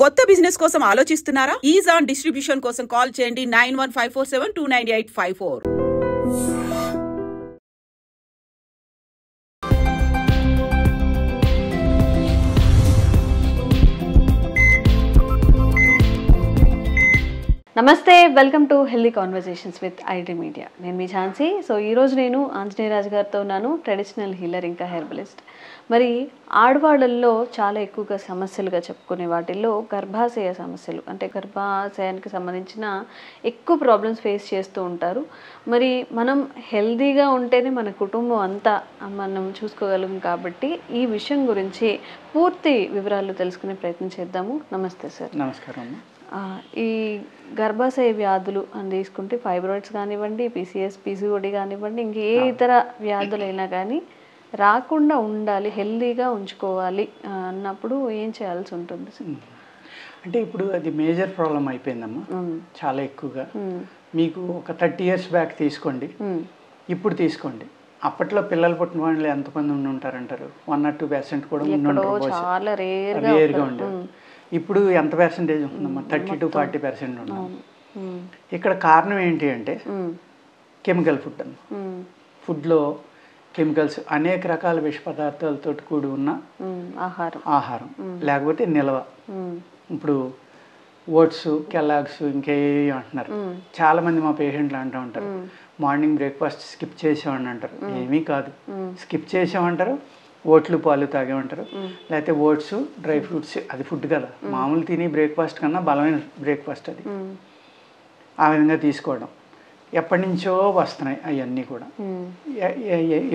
కొత్త బిజినెస్ కోసం ఆలోచిస్తున్నారా? ఈజాన్ డిస్ట్రిబ్యూషన్ కోసం కాల్ చేయండి 9154729854. నమస్తే, welcome to healthy conversations with IT media. నేను మీ ఝాన్సీ. సో ఈరోజు నేను ఆంజనేయ రాజు గారితో ఉన్నాను, ట్రెడిషనల్ హీలర్ ఇంకా హెర్బలిస్ట్. మరి ఆడవాళ్ళల్లో చాలా ఎక్కువగా సమస్యలుగా చెప్పుకునే వాటిల్లో గర్భాశయ సమస్యలు, అంటే గర్భాశయానికి సంబంధించిన ఎక్కువ ప్రాబ్లమ్స్ ఫేస్ చేస్తూ ఉంటారు. మరి మనం హెల్దీగా ఉంటేనే మన కుటుంబం అంతా మనం చూసుకోగలం కాబట్టి ఈ విషయం గురించి పూర్తి వివరాలు తెలుసుకునే ప్రయత్నం చేద్దాము. నమస్తే సార్. నమస్కారం. ఈ గర్భాశయ వ్యాధులు అని తీసుకుంటే ఫైబ్రాయిడ్స్ కానివ్వండి, పీసీఎస్, పీసీఓడి కానివ్వండి, ఇంకే ఇతర వ్యాధులైనా కానీ రాకుండా ఉండాలి, హెల్దీగా ఉంచుకోవాలి అన్నప్పుడు ఏం చేయాల్సి ఉంటుంది? అంటే ఇప్పుడు అది మేజర్ ప్రాబ్లం అయిపోయిందమ్మా, చాలా ఎక్కువగా. మీకు ఒక 30 years బ్యాక్ తీసుకోండి, ఇప్పుడు తీసుకోండి. అప్పట్లో పిల్లలు పుట్టిన వాళ్ళు ఎంతమంది ఉండి ఉంటారంటారు? 1 or 2% కూడా చాలా రేర్గా ఉండేది. ఇప్పుడు ఎంత పర్సెంటేజ్ ఉంటుందమ్మా? 30 to 40% ఉన్నాం. ఇక్కడ కారణం ఏంటి అంటే కెమికల్ ఫుడ్ అన్న. ఫుడ్లో కెమికల్స్, అనేక రకాల విష పదార్థాలతో కూడి ఉన్న ఆహారం, లేకపోతే నిల్వ. ఇప్పుడు ఓట్స్, కెలాగ్స్, ఇంకేవి అంటున్నారు. చాలామంది మా పేషెంట్లు అంటూ ఉంటారు, మార్నింగ్ బ్రేక్ఫాస్ట్ స్కిప్ చేసామని అంటారు. ఏమీ కాదు, స్కిప్ చేసామంటారు, ఓట్లు పాలు తాగేమంటారు, లేకపోతే ఓట్స్, డ్రై ఫ్రూట్స్. అది ఫుడ్ కదా, మామూలు తిని బ్రేక్ఫాస్ట్ కన్నా బలమైన బ్రేక్ఫాస్ట్ అది. ఆ విధంగా తీసుకోవడం ఎప్పటి నుంచో వస్తున్నాయి అవన్నీ కూడా.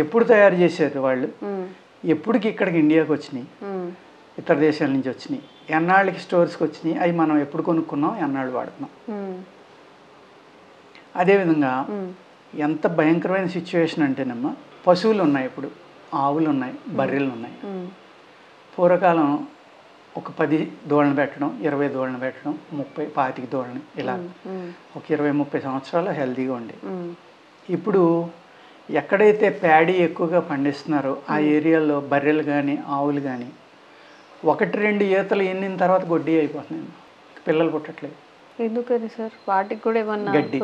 ఎప్పుడు తయారు చేశారు వాళ్ళు? ఎప్పటికి ఇక్కడికి ఇండియాకి వచ్చినాయి, ఇతర దేశాల నుంచి వచ్చినాయి, ఎన్నాళ్ళకి స్టోర్స్కి వచ్చినాయి, అవి మనం ఎప్పుడు కొనుక్కున్నాం, ఎన్నాళ్ళు వాడుతున్నాం. అదేవిధంగా ఎంత భయంకరమైన సిచ్యువేషన్ అంటేనమ్మా, పశువులు ఉన్నాయి, ఇప్పుడు ఆవులు ఉన్నాయి, బర్రెలు ఉన్నాయి. పూర్వకాలం ఒక 10 దూడలను పెట్టడం, 20 దూడలను పెట్టడం, 30, 25 దూడలని, ఇలా ఒక 20-30 సంవత్సరాలు హెల్తీగా ఉండే. ఇప్పుడు ఎక్కడైతే ప్యాడీ ఎక్కువగా పండిస్తున్నారో ఆ ఏరియాలో బర్రెలు కానీ ఆవులు కానీ 1-2 ఈతలు ఎన్నిన తర్వాత గొడ్డి అయిపోతున్నాయి, పిల్లలు పుట్టట్లేదు. ఎందుకని సార్? వాటికి కూడా ఏమన్నా గడ్డి,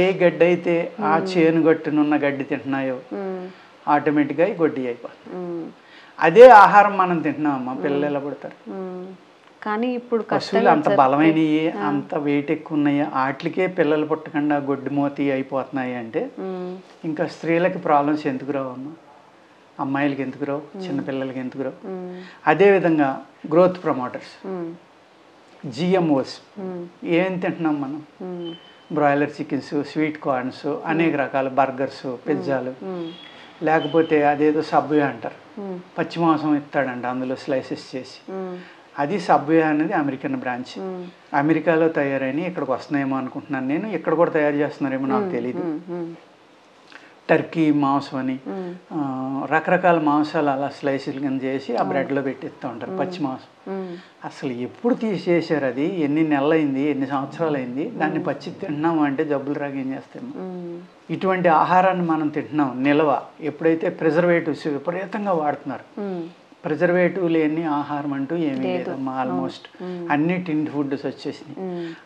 ఏ గడ్డి అయితే ఆ చేను గట్టునున్న గడ్డి తింటున్నాయో ఆటోమేటిక్గా గొడ్డి అయిపోతుంది. అదే ఆహారం మనం తింటున్నామమ్మా, పిల్లలు ఎలా పుడతారు? కానీ ఇప్పుడు పశువులు అంత బలమైనవి, అంత వెయిట్ ఎక్కువ ఉన్నాయి, వాటికే పిల్లలు పుట్టకుండా గొడ్డి మోతి అయిపోతున్నాయి అంటే ఇంకా స్త్రీలకి ప్రాబ్లమ్స్ ఎందుకు రావమ్మా? అమ్మాయిలకి ఎందుకు రావు? చిన్నపిల్లలకి ఎందుకు రావు? అదేవిధంగా గ్రోత్ ప్రమోటర్స్, జిఎంఓస్, ఏం తింటున్నాం మనం? బ్రాయిలర్ చికెన్స్, స్వీట్ కార్న్స్, అనేక రకాల బర్గర్స్, పిజ్జాలు, లేకపోతే అదేదో సబ్వే అంటారు, పచ్చి మాంసం ఇస్తాడంట అందులో స్లైసెస్ చేసి. అది సబ్వే అనేది అమెరికన్ బ్రాంచ్. అమెరికాలో తయారైన ఇక్కడికి వస్తున్నాయేమో అనుకుంటున్నాను నేను. ఇక్కడ కూడా తయారు చేస్తున్నారేమో నాకు తెలియదు. టర్కీ మాంసం అని రకరకాల మాంసాలు అలా స్లైసులు కింద చేసి ఆ బ్రెడ్లో పెట్టిస్తూ ఉంటారు, పచ్చి మాంసం. అసలు ఎప్పుడు తీసేసారు? అది ఎన్ని నెలలైంది, ఎన్ని సంవత్సరాలు అయింది? దాన్ని పచ్చి తింటున్నాము అంటే జబ్బులు రాగా ఏం చేస్తాము? ఇటువంటి ఆహారాన్ని మనం తింటున్నాం నిల్వ. ఎప్పుడైతే ప్రిజర్వేటివ్స్ విపరీతంగా వాడుతున్నారు, ప్రిజర్వేటివ్ లేని ఆహారం అంటూ ఏమీ లేదమ్మా. ఆల్మోస్ట్ అన్ని టిన్ ఫుడ్స్ వచ్చేసినాయి.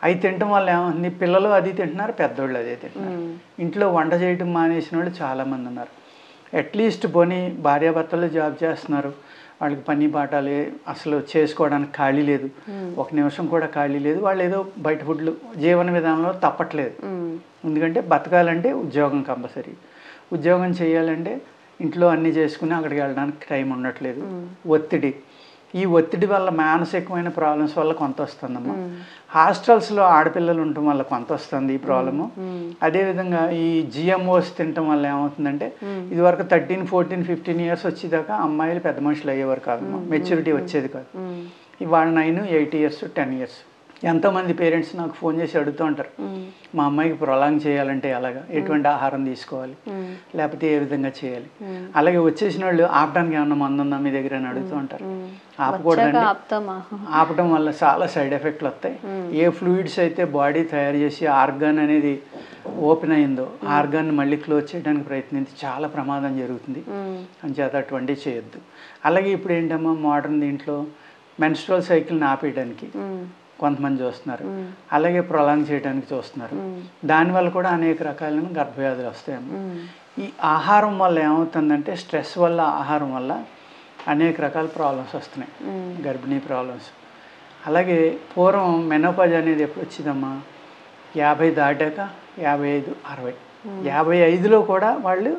అవి తినటం వల్ల ఏమవుతుంది? పిల్లలు అది తింటున్నారు, పెద్దోళ్ళు అదే తింటున్నారు. ఇంట్లో వంట చేయటం మానేసిన వాళ్ళు చాలామంది ఉన్నారు. అట్లీస్ట్ పోనీ భార్యాభర్తలు జాబ్ చేస్తున్నారు, వాళ్ళకి పని పాఠాలు అసలు చేసుకోవడానికి ఖాళీ లేదు, ఒక నిమిషం కూడా ఖాళీ లేదు. వాళ్ళు ఏదో బయట ఫుడ్లు జీవన విధానంలో తప్పట్లేదు. ఎందుకంటే బతకాలంటే ఉద్యోగం కంపల్సరీ, ఉద్యోగం చేయాలంటే ఇంట్లో అన్నీ చేసుకుని అక్కడికి వెళ్ళడానికి టైం ఉండట్లేదు. ఒత్తిడి, ఈ ఒత్తిడి వల్ల మానసికమైన ప్రాబ్లమ్స్ వల్ల కొంత వస్తుందమ్మా. హాస్టల్స్లో ఆడపిల్లలు ఉండటం వల్ల కొంత వస్తుంది ఈ ప్రాబ్లము. అదేవిధంగా ఈ జిఎంఓస్ తినటం వల్ల ఏమవుతుందంటే, ఇదివరకు 13, 14, 15 years వచ్చేదాకా అమ్మాయిలు పెద్ద మనుషులు అయ్యేవారు కాదమ్మా, మెచ్యూరిటీ వచ్చేది కాదు. ఇవాళ 9, 8 years, 10 years. ఎంతోమంది పేరెంట్స్ నాకు ఫోన్ చేసి అడుగుతూ ఉంటారు, మా అమ్మాయికి ప్రొలాంగ్ చేయాలంటే ఎలాగా, ఎటువంటి ఆహారం తీసుకోవాలి, లేకపోతే ఏ విధంగా చేయాలి. అలాగే వచ్చేసిన వాళ్ళు ఆపడానికి ఏమన్నా మందు ఉందా మీ దగ్గర అని అడుగుతూ ఉంటారు. ఆపకూడదండి, ఆపటం వల్ల చాలా సైడ్ ఎఫెక్ట్లు వస్తాయి. ఏ ఫ్లూయిడ్స్ అయితే బాడీ తయారు చేసి ఆర్గాన్ అనేది ఓపెన్ అయిందో ఆర్గాన్ మళ్ళీ క్లోజ్ చేయడానికి ప్రయత్నించి చాలా ప్రమాదం జరుగుతుంది. అంచేత అటువంటివి చేయొద్దు. అలాగే ఇప్పుడు ఏంటమ్మా, మోడర్న్ దీంట్లో మెన్స్ట్రువల్ సైకిల్ని ఆపేయడానికి కొంతమంది చూస్తున్నారు, అలాగే ప్రొలాంగ్ చేయడానికి చూస్తున్నారు. దానివల్ల కూడా అనేక రకాలైన గర్భవ్యాధులు వస్తాయమ్మ. ఈ ఆహారం వల్ల ఏమవుతుందంటే స్ట్రెస్ వల్ల, ఆహారం వల్ల అనేక రకాల ప్రాబ్లమ్స్ వస్తున్నాయి, గర్భిణీ ప్రాబ్లమ్స్. అలాగే పూర్వం మెనోపాజ్ అనేది ఎప్పుడు వచ్చిందమ్మా, 50 దాటాక 55, 60, 55లో కూడా వాళ్ళు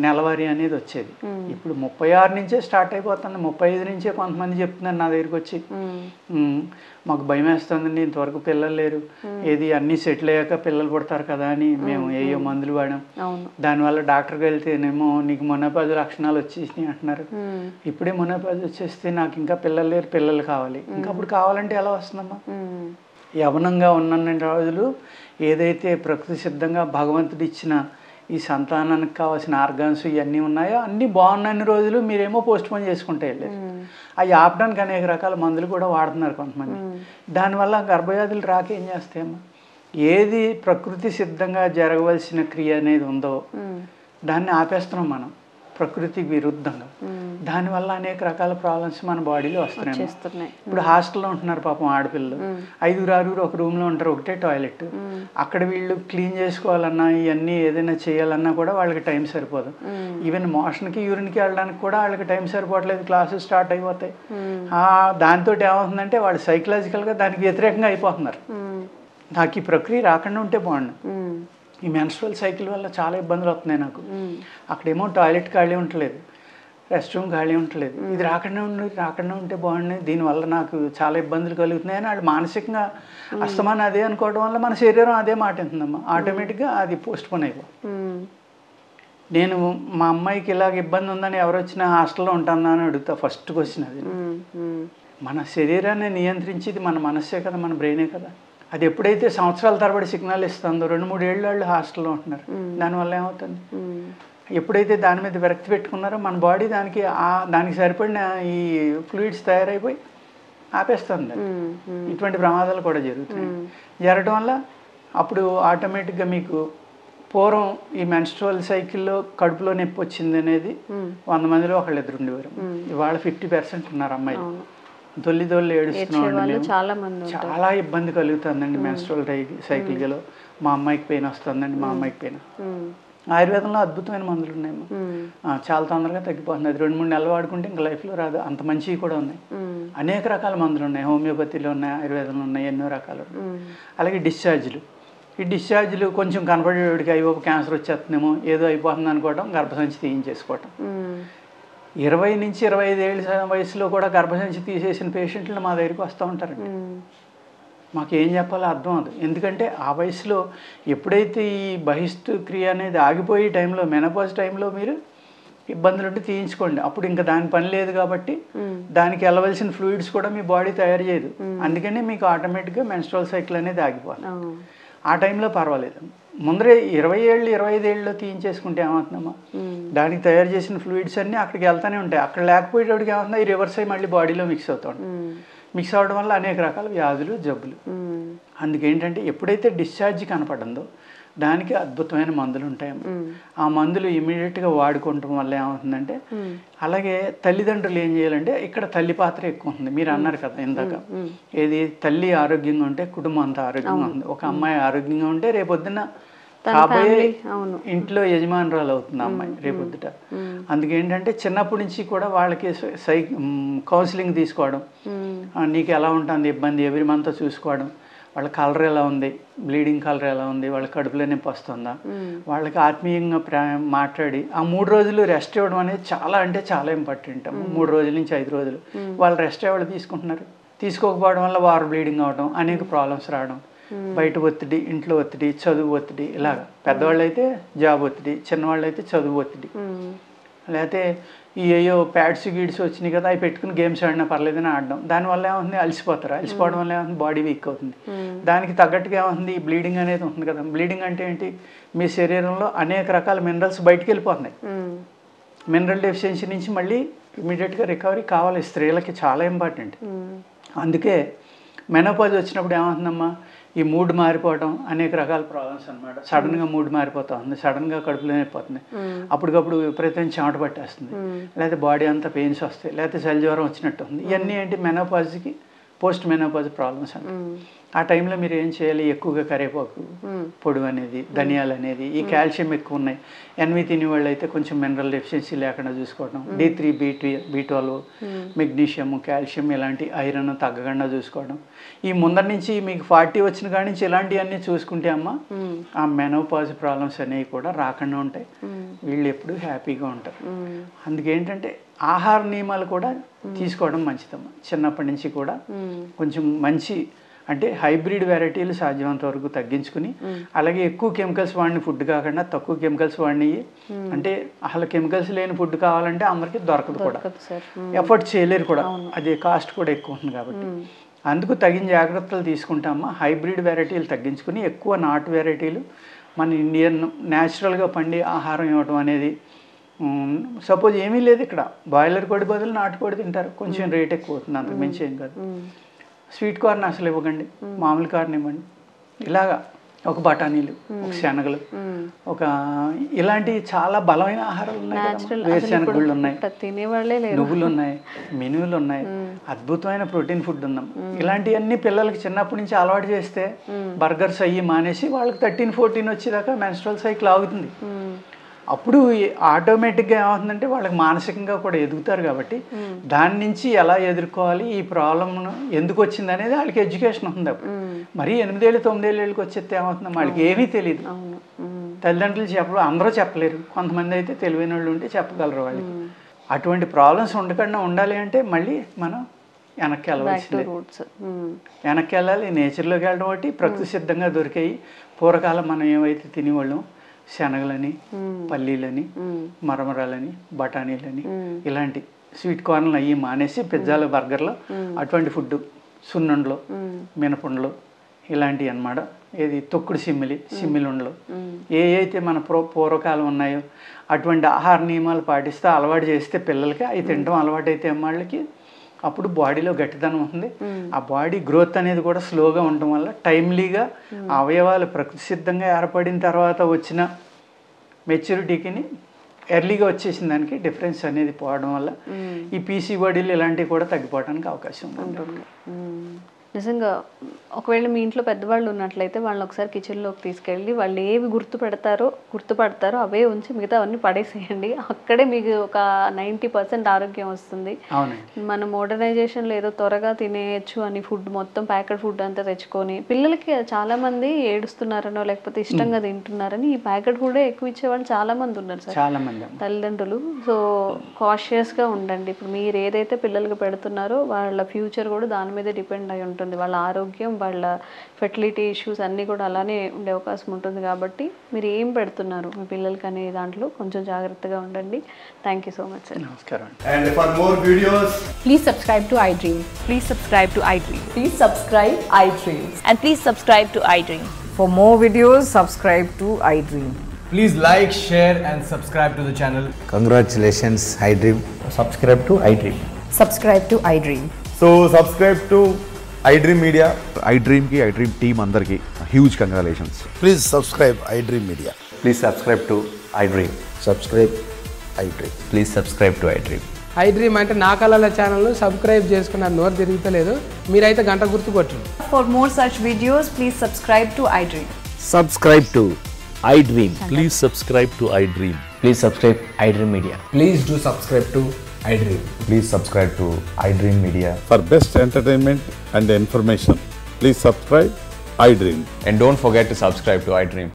నెలవారీ అనేది వచ్చేది. ఇప్పుడు 36 నుంచే స్టార్ట్ అయిపోతుంది, 35 నుంచే కొంతమంది చెప్తున్నారు నా దగ్గరికి వచ్చి, మాకు భయం వేస్తుందండి, ఇంతవరకు పిల్లలు లేరు, ఏది అన్నీ సెటిల్ అయ్యాక పిల్లలు పుడతారు కదా అని మేము ఏయో మందులు వాడాం, దానివల్ల డాక్టర్కి వెళ్తేనేమో నీకు మొనోపాజ్ లక్షణాలు వచ్చేసినాయి అంటున్నారు. ఇప్పుడే మొనోపాజ్ వచ్చేస్తే నాకు ఇంకా పిల్లలు లేరు, పిల్లలు కావాలి, ఇంకా అప్పుడు కావాలంటే ఎలా వస్తుందమ్మా? యవనంగా ఉన్న రోజులు ఏదైతే ప్రకృతి సిద్ధంగా భగవంతుడు ఇచ్చిన ఈ సంతానానికి కావాల్సిన ఆర్గాన్స్ ఇవన్నీ ఉన్నాయో అన్నీ బాగున్న రోజులు మీరేమో పోస్ట్ పోన్ చేసుకుంటే వెళ్ళారు. అవి ఆపడానికి అనేక రకాల మందులు కూడా వాడుతున్నారు కొంతమంది. దానివల్ల గర్భవ్యాధులు రాక ఏం చేస్తాయమ్మా, ఏది ప్రకృతి సిద్ధంగా జరగవలసిన క్రియ అనేది ఉందో దాన్ని ఆపేస్తున్నాం మనం ప్రకృతికి విరుద్ధంగా. దానివల్ల అనేక రకాల ప్రాబ్లమ్స్ మన బాడీలో వస్తున్నాయి. ఇప్పుడు హాస్టల్లో ఉంటున్నారు పాపం ఆడపిల్లలు, 5-6 ఒక రూమ్లో ఉంటారు, ఒకటే టాయిలెట్. అక్కడ వీళ్ళు క్లీన్ చేసుకోవాలన్నా ఇవన్నీ ఏదైనా చేయాలన్నా కూడా వాళ్ళకి టైం సరిపోదు. ఈవెన్ మోషన్కి యూరిన్కి వెళ్ళడానికి కూడా వాళ్ళకి టైం సరిపోవట్లేదు, క్లాసెస్ స్టార్ట్ అయిపోతాయి. దాంతో ఏమవుతుందంటే వాళ్ళు సైకలాజికల్గా దానికి వ్యతిరేకంగా అయిపోతున్నారు. నాకు ఈ ప్రక్రియ రాకుండా ఉంటే బాగుండు. ఈ మెన్స్ట్రువల్ సైకిల్ వల్ల చాలా ఇబ్బందులు వస్తున్నాయి నాకు. అక్కడేమో టాయిలెట్ ఖాళీ ఉండలేదు, రెస్ట్ రూమ్ ఖాళీ ఉండలేదు, ఇది రాకుండా ఉంటే బాగుంది, దీనివల్ల నాకు చాలా ఇబ్బందులు కలుగుతున్నాయని వాళ్ళు మానసికంగా అస్తమానం అదే అనుకోవడం వల్ల మన శరీరం అదే మాట ఉంటుందమ్మా, ఆటోమేటిక్గా అది పోస్ట్ పోన్ అయిపో. నేను మా అమ్మాయికి ఇలాగ ఇబ్బంది ఉందని ఎవరు వచ్చినా హాస్టల్లో ఉంటానా అని అడుగుతా. ఫస్ట్ క్వశ్చన్ అది. మన శరీరాన్ని నియంత్రించేది మన మనస్సే కదా, మన బ్రెయినే కదా. అది ఎప్పుడైతే సంవత్సరాల తరబడి సిగ్నల్ ఇస్తుందో 2-3 ఏళ్ళు వాళ్ళు హాస్టల్లో ఉంటున్నారు. దానివల్ల ఏమవుతుంది, ఎప్పుడైతే దాని మీద విరక్తి పెట్టుకున్నారో మన బాడీ దానికి సరిపడిన ఈ ఫ్లూయిడ్స్ తయారైపోయి ఆపేస్తుంది. ఇటువంటి ప్రమాదాలు కూడా జరగడం వల్ల అప్పుడు ఆటోమేటిక్గా మీకు పూర్వం ఈ మెన్స్ట్రువల్ సైకిల్లో కడుపులో నొప్పి వచ్చింది అనేది 100 మందిలో ఒకళ్ళు ఎదురు ఉండేవారు. ఇవాళ 50% ఉన్నారు అమ్మాయిలు. తొల్లి ఏడుస్తున్నాం, చాలా ఇబ్బంది కలుగుతుందండి మెన్స్ట్రువల్ సైకిల్లో. మా అమ్మాయికి పెయిన్ వస్తుందండి, మా అమ్మాయికి పెయిన్. ఆయుర్వేదంలో అద్భుతమైన మందులు ఉన్నాయమ్మా, చాలా తొందరగా తగ్గిపోతుంది. 2-3 నెలలు వాడుకుంటే ఇంకా లైఫ్లో రాదు, అంత మంచివి కూడా ఉన్నాయి. అనేక రకాల మందులు ఉన్నాయి, హోమియోపతిలో ఉన్నాయి, ఆయుర్వేదంలో ఉన్నాయి, ఎన్నో రకాలు. అలాగే డిశ్చార్జ్లు. ఈ డిశ్చార్జ్లు కొంచెం కనపడేవాడికి అయ్యో క్యాన్సర్ వచ్చేస్తుందేమో, ఏదో అయిపోతుంది అనుకోవడం, గర్భసంచి తీయించేసుకోవటం. 20 నుంచి 25 ఏళ్ళ వయసులో కూడా గర్భసంచి తీసేసిన పేషెంట్లు మా దగ్గరికి వస్తూ ఉంటారండి. మాకేం చెప్పాలో అర్థం అవుతుంది. ఎందుకంటే ఆ వయసులో ఎప్పుడైతే ఈ బహిష్టు క్రియ అనేది ఆగిపోయే టైంలో, మెనోపాజ్ టైంలో మీరు ఇబ్బందులు ఉంటే తీయించుకోండి. అప్పుడు ఇంకా దాని పని లేదు కాబట్టి దానికి వెళ్ళవలసిన ఫ్లూయిడ్స్ కూడా మీ బాడీ తయారు చేయదు. అందుకనే మీకు ఆటోమేటిక్గా మెన్స్ట్రువల్ సైకిల్ అనేది ఆగిపోతుంది. ఆ టైంలో పర్వాలేదు. ముందరే 20 ఏళ్ళు 25 ఏళ్ళలో తీయించేసుకుంటే ఏమవుతుందమ్మా, దానికి తయారు చేసిన ఫ్లూయిడ్స్ అన్నీ అక్కడికి వెళ్తూనే ఉంటాయి. అక్కడ లేకపోయేటప్పటికి ఏమవుతుందో ఈ రివర్స్ అయ్యి మళ్ళీ బాడీలో మిక్స్ అవుతాం. మిక్స్ అవ్వడం వల్ల అనేక రకాల వ్యాధులు, జబ్బులు. అందుకేంటంటే ఎప్పుడైతే డిశ్చార్జ్ కనపడిందో దానికి అద్భుతమైన మందులు ఉంటాయమ్మా. ఆ మందులు ఇమీడియట్గా వాడుకోవటం వల్ల ఏమవుతుందంటే, అలాగే తల్లిదండ్రులు ఏం చేయాలంటే, ఇక్కడ తల్లి పాత్ర ఎక్కువ ఉంటుంది. మీరు అన్నారు కదా ఇందాక, ఏది తల్లి ఆరోగ్యంగా ఉంటే కుటుంబం అంతా ఆరోగ్యంగా ఉంది. ఒక అమ్మాయి ఆరోగ్యంగా ఉంటే రేపొద్దున కాబోయే ఇంట్లో యజమానురాలు అవుతుంది అమ్మాయి రేపొద్దుట. అందుకేంటంటే చిన్నప్పటి నుంచి కూడా వాళ్ళకి కౌన్సిలింగ్ తీసుకోవడం, నీకు ఎలా ఉంటుంది ఇబ్బంది, ఎవ్రీ మంత్ చూసుకోవడం, వాళ్ళ కలర్ ఎలా ఉంది, బ్లీడింగ్ కలర్ ఎలా ఉంది, వాళ్ళ కడుపులో నొప్పి వస్తుందా, వాళ్ళకి ఆత్మీయంగా మాట్లాడి ఆ 3 రోజులు రెస్ట్ ఇవ్వడం అనేది చాలా అంటే చాలా ఇంపార్టెంట్. 3 రోజుల నుంచి 5 రోజులు వాళ్ళు రెస్ట్ ఎవరు తీసుకుంటున్నారు, తీసుకోకపోవడం వల్ల వారు బ్లీడింగ్ అవ్వడం, అనేక ప్రాబ్లమ్స్ రావడం, బయట ఒత్తిడి, ఇంట్లో ఒత్తిడి, చదువు ఒత్తిడి, ఇలాగా. పెద్దవాళ్ళు అయితే జాబ్ ఒత్తిడి, చిన్నవాళ్ళు అయితే చదువు ఒత్తిడి, లేకపోతే ఏయో ప్యాడ్స్ గీడ్స్ వచ్చినాయి కదా అవి పెట్టుకుని గేమ్స్ ఆడినా పర్లేదని ఆడడం. దానివల్ల ఏమవుతుంది, అలసిపోతారు. అలసిపోవడం వల్ల ఏమవుతుంది, బాడీ వీక్ అవుతుంది. దానికి తగ్గట్టుగా ఏమవుతుంది, ఈ బ్లీడింగ్ అనేది ఉంటుంది కదా. బ్లీడింగ్ అంటే ఏంటి, మీ శరీరంలో అనేక రకాల మినరల్స్ బయటికి వెళ్ళిపోతున్నాయి. మినరల్ డెఫిషియన్సీ నుంచి మళ్ళీ ఇమీడియట్గా రికవరీ కావాలి, స్త్రీలకి చాలా ఇంపార్టెంట్. అందుకే మెనోపాజ్ వచ్చినప్పుడు ఏమవుతుందమ్మా, ఈ మూడ్ మారిపోవడం అనేక రకాల ప్రాబ్లమ్స్ అనమాట. సడన్గా మూడ్ మారిపోతా ఉంది, సడన్గా కడుపులో అయిపోతుంది, అప్పటికప్పుడు విపరీతం చెమట పట్టేస్తుంది, లేకపోతే బాడీ అంతా పెయిన్స్ వస్తాయి, లేకపోతే జ్వరం వచ్చినట్టు ఉంది. ఇవన్నీ ఏంటి మెనోపాజ్కి పోస్ట్ మెనోపాజ్ ప్రాబ్లమ్స్ అంట. ఆ టైంలో మీరు ఏం చేయాలి, ఎక్కువగా కరివేపాకు పొడి అనేది, ధనియాలు అనేది, ఈ కాల్షియం ఎక్కువ ఉన్నాయి. ఎన్వి తినే వాళ్ళు అయితే కొంచెం మినరల్ డెఫిషియన్సీ లేకుండా చూసుకోవడం, D3 B12 మెగ్నీషియం కాల్షియం ఇలాంటి ఐరన్ తగ్గకుండా చూసుకోవడం. ఈ ముందర నుంచి మీకు 40 వచ్చిన కాడి నుంచి ఇలాంటివన్నీ చూసుకుంటే అమ్మ ఆ మెనోపాజ్ ప్రాబ్లమ్స్ అనేవి కూడా రాకుండా ఉంటాయి. వీళ్ళు ఎప్పుడు హ్యాపీగా ఉంటారు. అందుకేంటంటే ఆహార నియమాలు కూడా తీసుకోవడం మంచిదమ్మా. చిన్నప్పటి నుంచి కూడా కొంచెం మంచి అంటే హైబ్రిడ్ వెరైటీలు సాధ్యమంత వరకు తగ్గించుకుని, అలాగే ఎక్కువ కెమికల్స్ వాడిన ఫుడ్ కాకుండా తక్కువ కెమికల్స్ వాడినవి, అంటే అసలు కెమికల్స్ లేని ఫుడ్ కావాలంటే అందరికీ దొరకదు కూడా, ఎఫర్ట్ చేయలేరు కూడా, అది కాస్ట్ కూడా ఎక్కువ ఉంటుంది. కాబట్టి అందుకు తగిన జాగ్రత్తలు తీసుకుంటామా. హైబ్రిడ్ వెరైటీలు తగ్గించుకుని ఎక్కువ నాటు వెరైటీలు మన ఇండియన్ న్యాచురల్గా పండి ఆహారం ఇవ్వడం అనేది. సపోజ్ ఏమీ లేదు ఇక్కడ, బాయిలర్ కోడి బదులు నాటుకోడి తింటారు, కొంచెం రేట్ ఎక్కువ అవుతుంది, అంతకు మించి ఏం కాదు. స్వీట్ కార్న్ అసలు ఇవ్వకండి, మామూలు కార్న్ ఇవ్వండి. ఇలాగా ఒక బఠానీలు, ఒక శనగలు, ఒక ఇలాంటి చాలా బలమైన ఆహారాలు ఉన్నాయి. వేరుశెనగ గుళ్ళు ఉన్నాయి, నువ్వులు ఉన్నాయి, మినువులు ఉన్నాయి, అద్భుతమైన ప్రోటీన్ ఫుడ్ ఉన్నాం. ఇలాంటివన్నీ పిల్లలకి చిన్నప్పటి నుంచి అలవాటు చేస్తే బర్గర్స్ అయ్యి మానేసి వాళ్ళకి 13-14 వచ్చేదాకా మెన్స్ట్రువల్ సైకిల్ ఆగుతుంది. అప్పుడు ఆటోమేటిక్గా ఏమవుతుందంటే వాళ్ళకి మానసికంగా కూడా ఎదుగుతారు. కాబట్టి దాని నుంచి ఎలా ఎదుర్కోవాలి, ఈ ప్రాబ్లమ్ను ఎందుకు వచ్చింది అనేది వాళ్ళకి ఎడ్యుకేషన్ ఉంది. అప్పుడు మరి 8 ఏళ్ళు 9 ఏళ్ళకి వచ్చేస్తే ఏమవుతుంది, వాళ్ళకి ఏమీ తెలియదు. తల్లిదండ్రులు చెప్పరు, అందరూ చెప్పలేరు, కొంతమంది అయితే తెలివైన వాళ్ళు ఉంటే చెప్పగలరు వాళ్ళకి. అటువంటి ప్రాబ్లమ్స్ ఉండకుండా ఉండాలి అంటే మళ్ళీ మనం వెనక్కి వెళ్ళవలసిందే. వెనక్కి వెళ్ళాలి, నేచర్లోకి వెళ్ళడం ఒకటి, ప్రకృతి సిద్ధంగా దొరికాయి. పూర్వకాలం మనం ఏవైతే తినేవాళ్ళం, శనగలని, పల్లీలని, మరమరాలని, బఠానీలని, ఇలాంటి స్వీట్ కార్న్లు అవి మానేసి పిజ్జాలు, బర్గర్లు అటువంటి ఫుడ్, సున్నుండలు, మినపుండలు ఇలాంటివి అన్నమాట. ఏది తొక్కుడు సిమ్మిలుండలు, ఏ అయితే మన పూర్వకాలం ఉన్నాయో అటువంటి ఆహార నియమాలు పాటిస్తే అలవాటు చేస్తే పిల్లలకి అవి తినడం అలవాటు అయితే వాళ్ళకి అప్పుడు బాడీలో గట్టిదనం ఉంటుంది. ఆ బాడీ గ్రోత్ అనేది కూడా స్లోగా ఉండటం వల్ల టైమ్లీగా అవయవాలు ప్రకృతి సిద్ధంగా ఏర్పడిన తర్వాత వచ్చిన మెచ్యూరిటీకి ఎర్లీగా వచ్చేసిన దానికి డిఫరెన్స్ అనేది పోవడం వల్ల ఈ పీసీఓడీలు ఇలాంటివి కూడా తగ్గిపోవడానికి అవకాశం ఉంటుంది. నిజంగా ఒకవేళ మీ ఇంట్లో పెద్దవాళ్ళు ఉన్నట్లయితే వాళ్ళని ఒకసారి కిచెన్లోకి తీసుకెళ్ళి వాళ్ళు ఏవి గుర్తుపడతారో అవే ఉంచి మిగతా అవన్నీ పడేసేయండి. అక్కడే మీకు ఒక 90% ఆరోగ్యం వస్తుంది. మన మోడర్నైజేషన్లో ఏదో త్వరగా తినేయచ్చు అని ఫుడ్ మొత్తం ప్యాకెట్ ఫుడ్ అంతా తెచ్చుకొని పిల్లలకి చాలామంది ఏడుస్తున్నారనో లేకపోతే ఇష్టంగా తింటున్నారని ఈ ప్యాకెట్ ఫుడే ఎక్కువ ఇచ్చేవాళ్ళు చాలామంది ఉన్నారు సార్, తల్లిదండ్రులు. సో కాషియస్గా ఉండండి. ఇప్పుడు మీరు ఏదైతే పిల్లలకి పెడుతున్నారో వాళ్ళ ఫ్యూచర్ కూడా దాని మీదే డిపెండ్ అయి ఉంటుంది. వాళ్ళ ఆరోగ్యం, వాళ్ళ ఫెర్టిలిటీ ఇష్యూస్ అన్నీ కూడా అలానే ఉండే అవకాశం ఉంటుంది. కాబట్టి మీరు ఏం పెడుతున్నారు మీ పిల్లలకి అనే దాంట్లో కొంచెం జాగ్రత్తగా ఉండండి. Thank you so much sir. నమస్కారం. And for more videos, please subscribe to iDream. Please subscribe to iDream. Please subscribe iDream. And please subscribe to iDream. For more videos, subscribe to iDream. please like, share and subscribe to the channel. Congratulations, iDream. Subscribe to iDream. Subscribe to iDream. So subscribe to iDream Media. iDream team andarki huge congratulations. Please subscribe iDream Media. Please subscribe to iDream. Subscribe iDream. Please subscribe to iDream. iDream అంటే నా కళల channel subscribe చేసుకున్న నోరు తిరుగుతలేదు, మీరైతే గంట గుర్తు కొట్టండి. For more such videos, please subscribe to iDream. Subscribe to iDream. Please subscribe to iDream. Please subscribe iDream Media. Please do subscribe to iDream. Please subscribe to iDream Media. For best entertainment and information, please subscribe iDream. And don't forget to subscribe to iDream.